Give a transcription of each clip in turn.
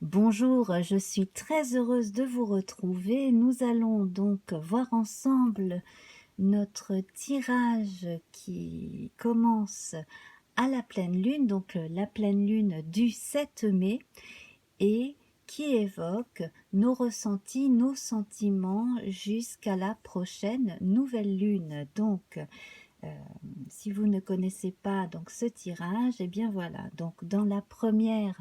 Bonjour, je suis très heureuse de vous retrouver. Nous allons donc voir ensemble notre tirage qui commence à la pleine lune, donc la pleine lune du 7 mai, et qui évoque nos ressentis, nos sentiments jusqu'à la prochaine nouvelle lune. Donc, euh, si vous ne connaissez pas donc ce tirage, et bien voilà, donc dans la première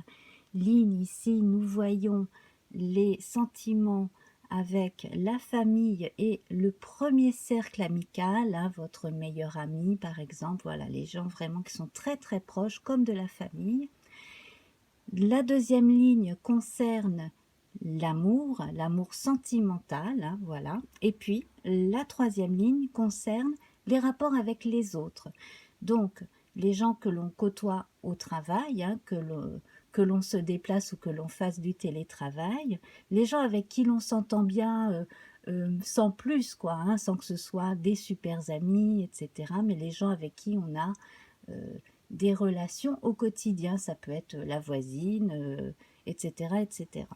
ligne ici, nous voyons les sentiments avec la famille et le premier cercle amical, hein, votre meilleur ami par exemple, voilà, les gens vraiment qui sont très très proches comme de la famille. La deuxième ligne concerne l'amour, l'amour sentimental, hein, voilà. Et puis la troisième ligne concerne les rapports avec les autres. Donc les gens que l'on côtoie au travail, hein, que l'on se déplace ou que l'on fasse du télétravail, les gens avec qui l'on s'entend bien sans plus, quoi, hein, sans que ce soit des super amis, etc. Mais les gens avec qui on a euh, des relations au quotidien, ça peut être la voisine, etc., etc.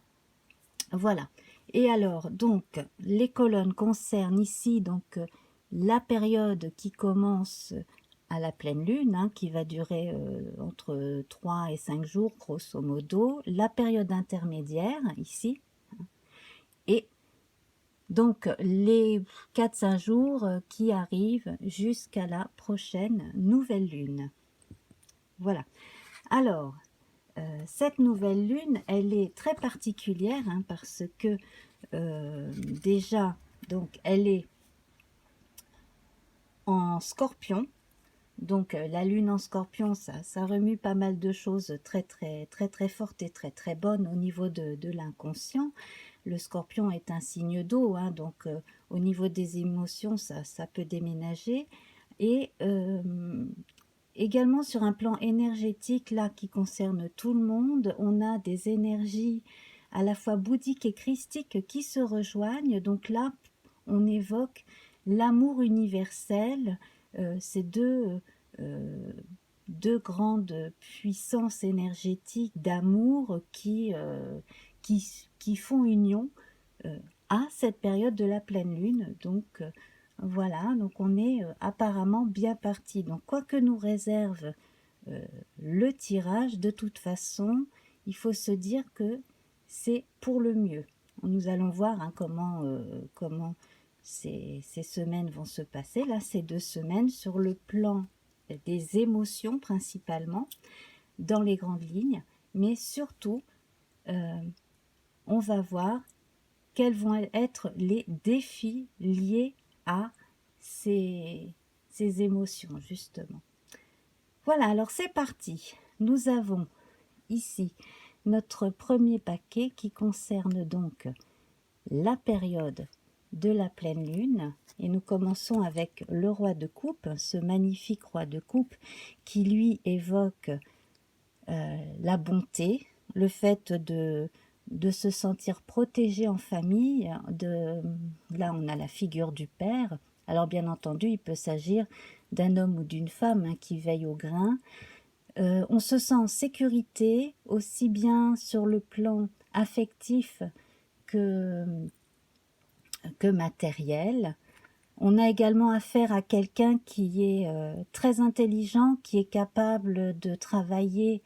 Voilà. Et alors, donc, les colonnes concernent ici donc la période qui commence à la pleine lune, hein, qui va durer entre 3 et 5 jours, grosso modo, la période intermédiaire, ici, et donc les 4-5 jours qui arrivent jusqu'à la prochaine nouvelle lune. Voilà. Alors, cette nouvelle lune, elle est très particulière, hein, parce que déjà, donc, elle est en Scorpion. Donc, la lune en Scorpion, ça remue pas mal de choses très, très, très, très fortes et très, très bonnes au niveau de l'inconscient. Le Scorpion est un signe d'eau, hein, donc au niveau des émotions, ça peut déménager. Et également sur un plan énergétique, là, qui concerne tout le monde, on a des énergies à la fois bouddhiques et christiques qui se rejoignent. Donc là, on évoque l'amour universel, ces deux grandes puissances énergétiques d'amour qui font union euh, à cette période de la pleine lune. Donc, voilà, donc on est apparemment bien parti. Donc quoi que nous réserve le tirage, de toute façon, il faut se dire que c'est pour le mieux. Nous allons voir, hein, comment ces semaines vont se passer. Là, ces 2 semaines sur le plan des émotions principalement, dans les grandes lignes, mais surtout, euh, on va voir quels vont être les défis liés à ces émotions, justement. Voilà, alors c'est parti. Nous avons ici notre premier paquet qui concerne donc la période de la pleine lune. Et nous commençons avec le roi de coupe, ce magnifique roi de coupe qui lui évoque la bonté, le fait de se sentir protégé en famille. Là, on a la figure du père. Alors, bien entendu, il peut s'agir d'un homme ou d'une femme, hein, qui veille au grain. On se sent en sécurité, aussi bien sur le plan affectif que, que matériel. On a également affaire à quelqu'un qui est très intelligent, qui est capable de travailler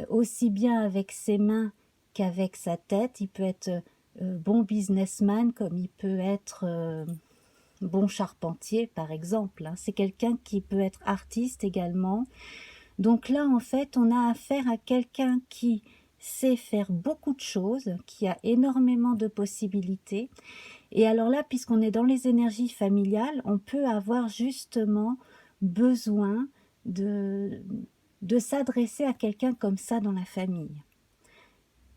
aussi bien avec ses mains qu'avec sa tête. Il peut être bon businessman comme il peut être bon charpentier, par exemple, hein. C'est quelqu'un qui peut être artiste également. Donc là, en fait, on a affaire à quelqu'un qui sait faire beaucoup de choses, qui a énormément de possibilités. Et alors là, puisqu'on est dans les énergies familiales, on peut avoir justement besoin de, de s'adresser à quelqu'un comme ça dans la famille.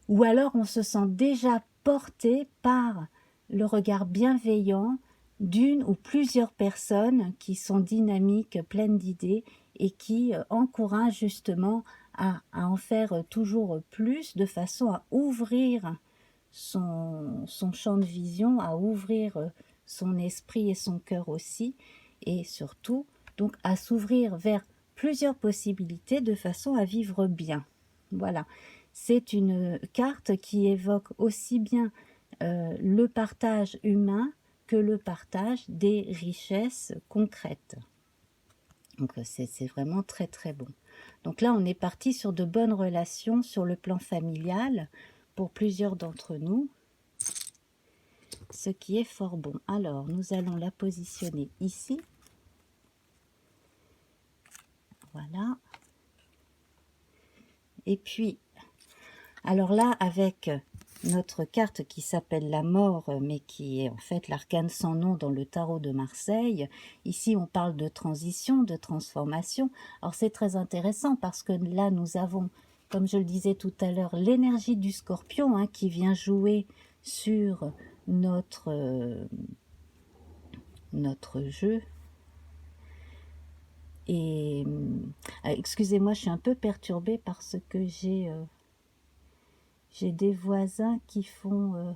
Ou alors on se sent déjà porté par le regard bienveillant d'une ou plusieurs personnes qui sont dynamiques, pleines d'idées et qui encouragent justement à en faire toujours plus de façon à ouvrir son champ de vision, à ouvrir son esprit et son cœur aussi, et surtout donc à s'ouvrir vers plusieurs possibilités de façon à vivre bien. Voilà. c'est une carte qui évoque aussi bien le partage humain que le partage des richesses concrètes. Donc c'est vraiment très très bon. Donc là on est parti sur de bonnes relations sur le plan familial pour plusieurs d'entre nous, ce qui est fort bon. Alors nous allons la positionner ici. Voilà. Et puis, alors là, avec notre carte qui s'appelle la mort, mais qui est en fait l'arcane sans nom dans le tarot de Marseille, ici on parle de transition, de transformation. Alors c'est très intéressant parce que là nous avons, comme je le disais tout à l'heure, l'énergie du scorpion hein, qui vient jouer sur notre jeu. Et excusez-moi, je suis un peu perturbée parce que j'ai des voisins qui font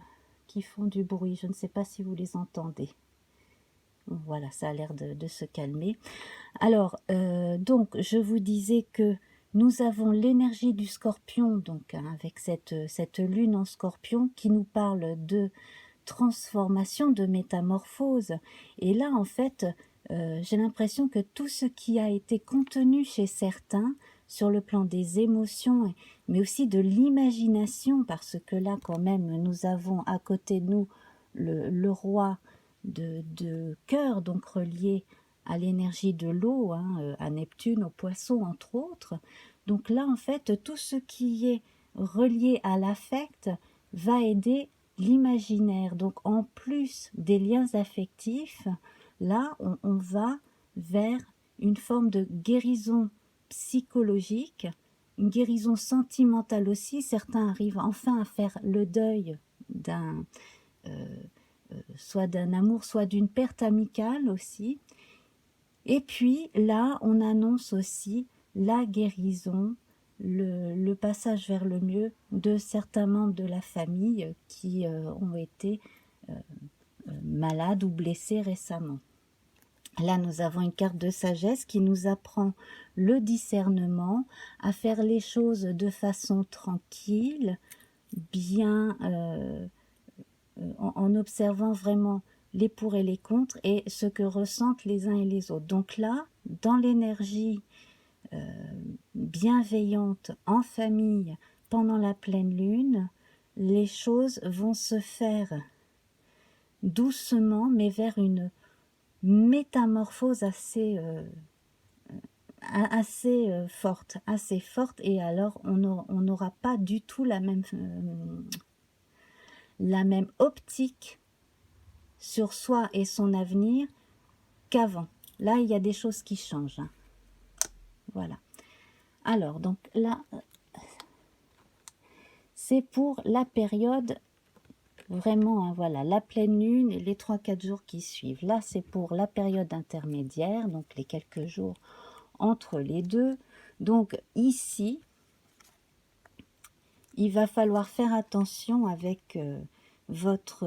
du bruit. Je ne sais pas si vous les entendez. Voilà, ça a l'air de se calmer. Alors, donc, je vous disais que nous avons l'énergie du scorpion, donc hein, avec cette lune en scorpion qui nous parle de transformation, de métamorphose. Et là, en fait, j'ai l'impression que tout ce qui a été contenu chez certains, sur le plan des émotions, mais aussi de l'imagination, parce que là, quand même, nous avons à côté de nous le roi de cœur, donc relié à l'énergie de l'eau, hein, à Neptune, aux poissons, entre autres. Donc là, en fait, tout ce qui est relié à l'affect va aider l'imaginaire. Donc en plus des liens affectifs, là on va vers une forme de guérison psychologique, une guérison sentimentale aussi. Certains arrivent enfin à faire le deuil d'un soit d'un amour, soit d'une perte amicale aussi. Et puis là, on annonce aussi la guérison, le passage vers le mieux de certains membres de la famille qui ont été malades ou blessés récemment. Là, nous avons une carte de sagesse qui nous apprend le discernement, à faire les choses de façon tranquille, bien, en observant vraiment les pour et les contre et ce que ressentent les uns et les autres. Donc là, dans l'énergie bienveillante en famille pendant la pleine lune, les choses vont se faire doucement, mais vers une métamorphose assez forte, et alors on n'aura pas du tout la même optique sur soi et son avenir qu'avant. Là, il y a des choses qui changent. Hein. Voilà. Alors, donc là, c'est pour la période vraiment, hein, voilà, la pleine lune et les 3-4 jours qui suivent. Là, c'est pour la période intermédiaire, donc les quelques jours entre les deux. Donc ici, il va falloir faire attention avec votre...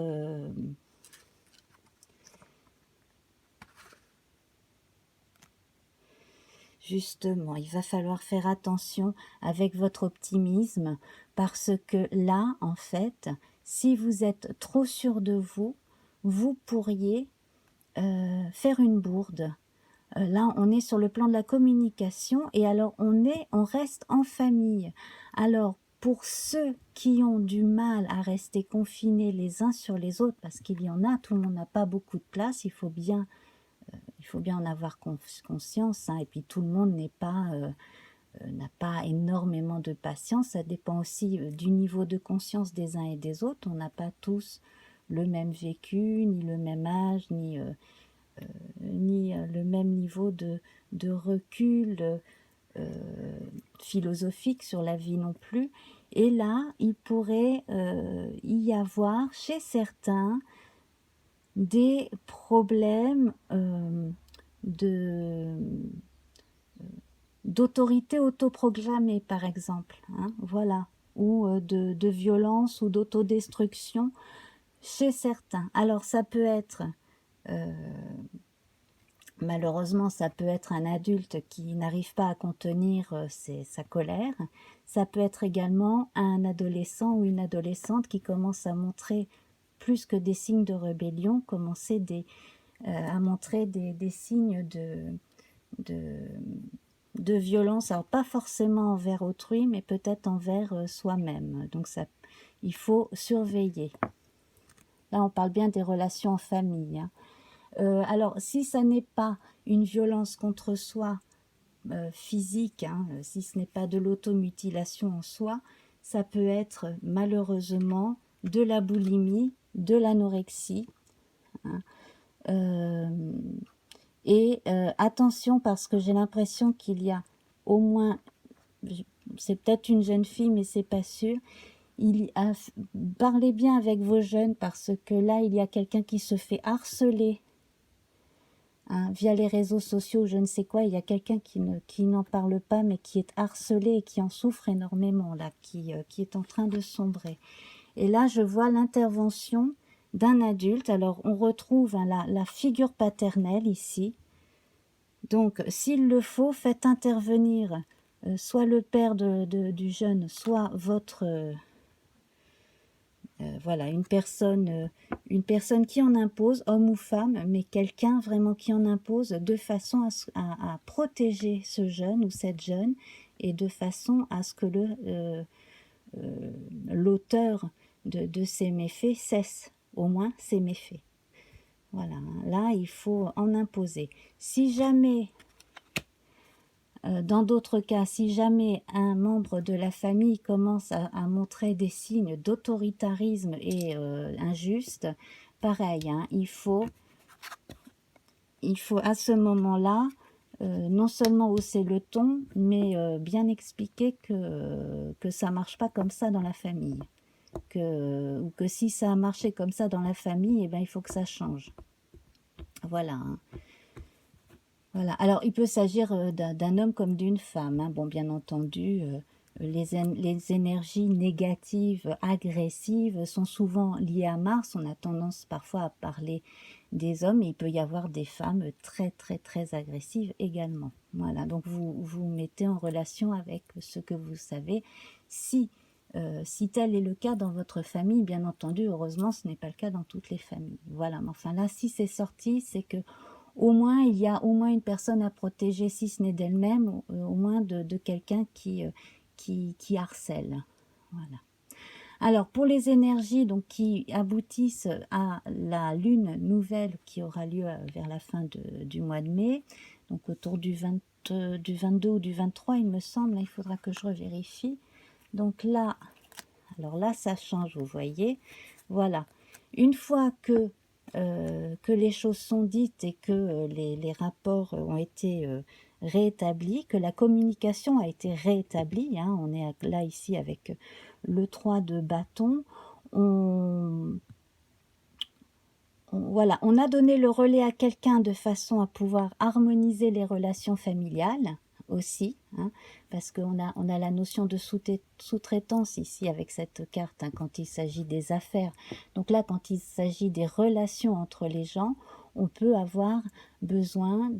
justement, il va falloir faire attention avec votre optimisme parce que là, en fait, si vous êtes trop sûr de vous, vous pourriez faire une bourde. Là, on est sur le plan de la communication et alors on reste en famille. Alors, pour ceux qui ont du mal à rester confinés les uns sur les autres, parce qu'il y en a, tout le monde n'a pas beaucoup de place, il faut bien en avoir conscience, hein, et puis tout le monde n'a pas énormément de patience, ça dépend aussi du niveau de conscience des uns et des autres, on n'a pas tous le même vécu, ni le même âge, ni le même niveau de recul philosophique sur la vie non plus. Et là, il pourrait y avoir chez certains des problèmes d'autorité autoprogrammée, par exemple, hein, voilà, ou de violence ou d'autodestruction chez certains. Alors ça peut être malheureusement, ça peut être un adulte qui n'arrive pas à contenir sa colère. Ça peut être également un adolescent ou une adolescente qui commence à montrer plus que des signes de rébellion, à montrer des signes de violence, alors pas forcément envers autrui, mais peut-être envers soi-même. Donc ça, il faut surveiller. Là, on parle bien des relations en famille, hein. Alors, si ça n'est pas une violence contre soi physique, hein, si ce n'est pas de l'automutilation en soi, ça peut être malheureusement de la boulimie, de l'anorexie, hein. Attention, parce que j'ai l'impression qu'il y a au moins, c'est peut-être une jeune fille, mais c'est pas sûr. Parlez bien avec vos jeunes, parce que là, il y a quelqu'un qui se fait harceler, hein, via les réseaux sociaux, je ne sais quoi. Il y a quelqu'un qui n'en parle pas, mais qui est harcelé et qui en souffre énormément, là, qui est en train de sombrer. Et là, je vois l'intervention d'un adulte. Alors, on retrouve, hein, la figure paternelle ici. Donc, s'il le faut, faites intervenir soit le père du jeune, soit votre... voilà, une personne qui en impose, homme ou femme, mais quelqu'un vraiment qui en impose, de façon à protéger ce jeune ou cette jeune, et de façon à ce que l'auteur de ces méfaits cesse au moins ces méfaits. Voilà, là il faut en imposer. Si jamais, dans d'autres cas, si jamais un membre de la famille commence à montrer des signes d'autoritarisme et injuste, pareil, hein, il faut à ce moment-là non seulement hausser le ton, mais bien expliquer que ça ne marche pas comme ça dans la famille. Ou que si ça a marché comme ça dans la famille, eh ben, il faut que ça change. Voilà, hein. Voilà. Alors, il peut s'agir d'un homme comme d'une femme, hein. Bon, bien entendu, les énergies négatives, agressives, sont souvent liées à Mars. On a tendance parfois à parler des hommes, mais il peut y avoir des femmes très, très, très agressives également. Voilà, donc vous mettez en relation avec ce que vous savez. Si tel est le cas dans votre famille, bien entendu, heureusement, ce n'est pas le cas dans toutes les familles. Voilà, mais enfin là, si c'est sorti, c'est que au moins, il y a au moins une personne à protéger, si ce n'est d'elle-même, au moins de quelqu'un qui harcèle. Voilà. Alors, pour les énergies donc, qui aboutissent à la lune nouvelle qui aura lieu vers la fin du mois de mai, donc autour du 22 ou du 23, il me semble, il faudra que je revérifie. Donc là, alors là, ça change, vous voyez. Voilà. Une fois que les choses sont dites et que les rapports ont été réétablis, que la communication a été réétablie, hein, on est là ici avec le 3 de bâton, voilà, on a donné le relais à quelqu'un de façon à pouvoir harmoniser les relations familiales aussi, hein, parce qu'on a la notion de sous-traitance ici avec cette carte, hein, quand il s'agit des affaires. Donc là, quand il s'agit des relations entre les gens, on peut avoir besoin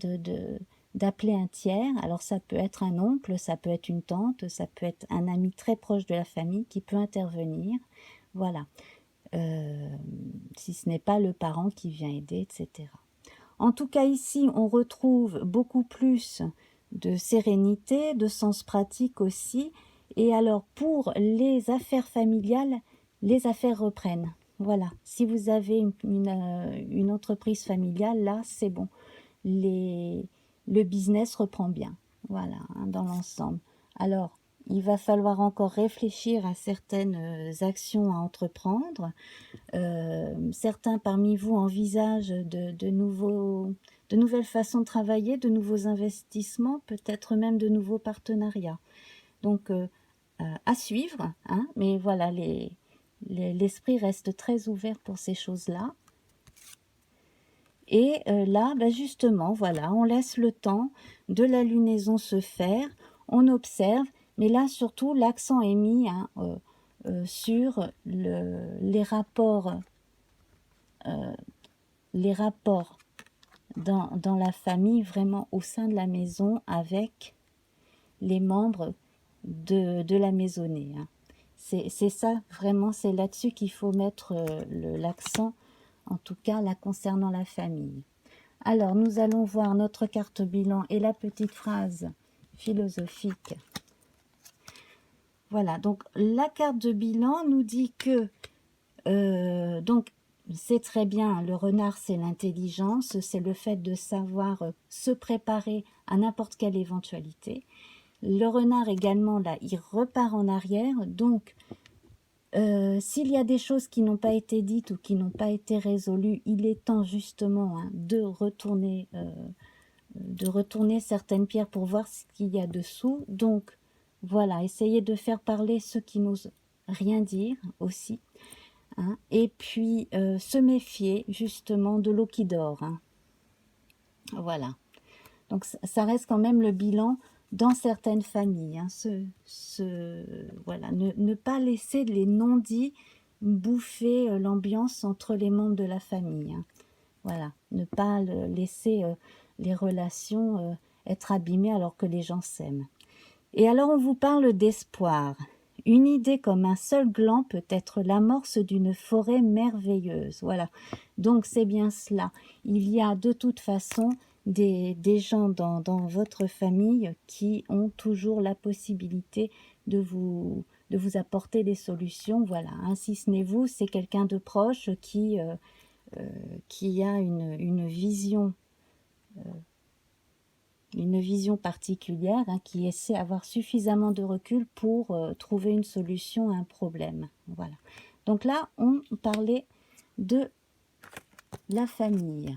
d'appeler un tiers. Alors ça peut être un oncle, ça peut être une tante, ça peut être un ami très proche de la famille qui peut intervenir. Voilà. Si ce n'est pas le parent qui vient aider, etc. En tout cas, ici, on retrouve beaucoup plus de sérénité, de sens pratique aussi. Et alors, pour les affaires familiales, les affaires reprennent. Voilà, si vous avez une entreprise familiale, là, c'est bon. Le business reprend bien, voilà, hein, dans l'ensemble. Alors, il va falloir encore réfléchir à certaines actions à entreprendre. Certains parmi vous envisagent de nouvelles façons de travailler, de nouveaux investissements, peut-être même de nouveaux partenariats. Donc, à suivre, hein, mais voilà, l'esprit reste très ouvert pour ces choses-là. Et là, bah justement, voilà, on laisse le temps de la lunaison se faire, on observe, mais là, surtout, l'accent est mis, hein, sur les rapports dans la famille, vraiment au sein de la maison, avec les membres de la maisonnée. Hein. C'est ça, vraiment, c'est là-dessus qu'il faut mettre l'accent, en tout cas là concernant la famille. Alors, nous allons voir notre carte bilan et la petite phrase philosophique. Voilà, donc la carte de bilan nous dit que, donc, c'est très bien, le renard, c'est l'intelligence, c'est le fait de savoir se préparer à n'importe quelle éventualité. Le renard également, là, il repart en arrière, donc s'il y a des choses qui n'ont pas été dites ou qui n'ont pas été résolues, il est temps justement de retourner certaines pierres pour voir ce qu'il y a dessous. Donc voilà, essayez de faire parler ceux qui n'osent rien dire aussi. Hein. Et puis se méfier justement de l'eau qui dort. Hein. Voilà. Donc ça reste quand même le bilan dans certaines familles. Hein. Voilà. Ne pas laisser les non-dits bouffer l'ambiance entre les membres de la famille. Hein. Voilà. Ne pas laisser les relations être abîmées alors que les gens s'aiment. Et alors on vous parle d'espoir. Une idée comme un seul gland peut être l'amorce d'une forêt merveilleuse. Voilà, donc c'est bien cela. Il y a de toute façon des gens dans votre famille qui ont toujours la possibilité de vous apporter des solutions. Voilà, hein, si ce n'est vous, c'est quelqu'un de proche qui a une vision particulière, hein, qui essaie d'avoir suffisamment de recul pour trouver une solution à un problème. Voilà. Donc là, on parlait de la famille.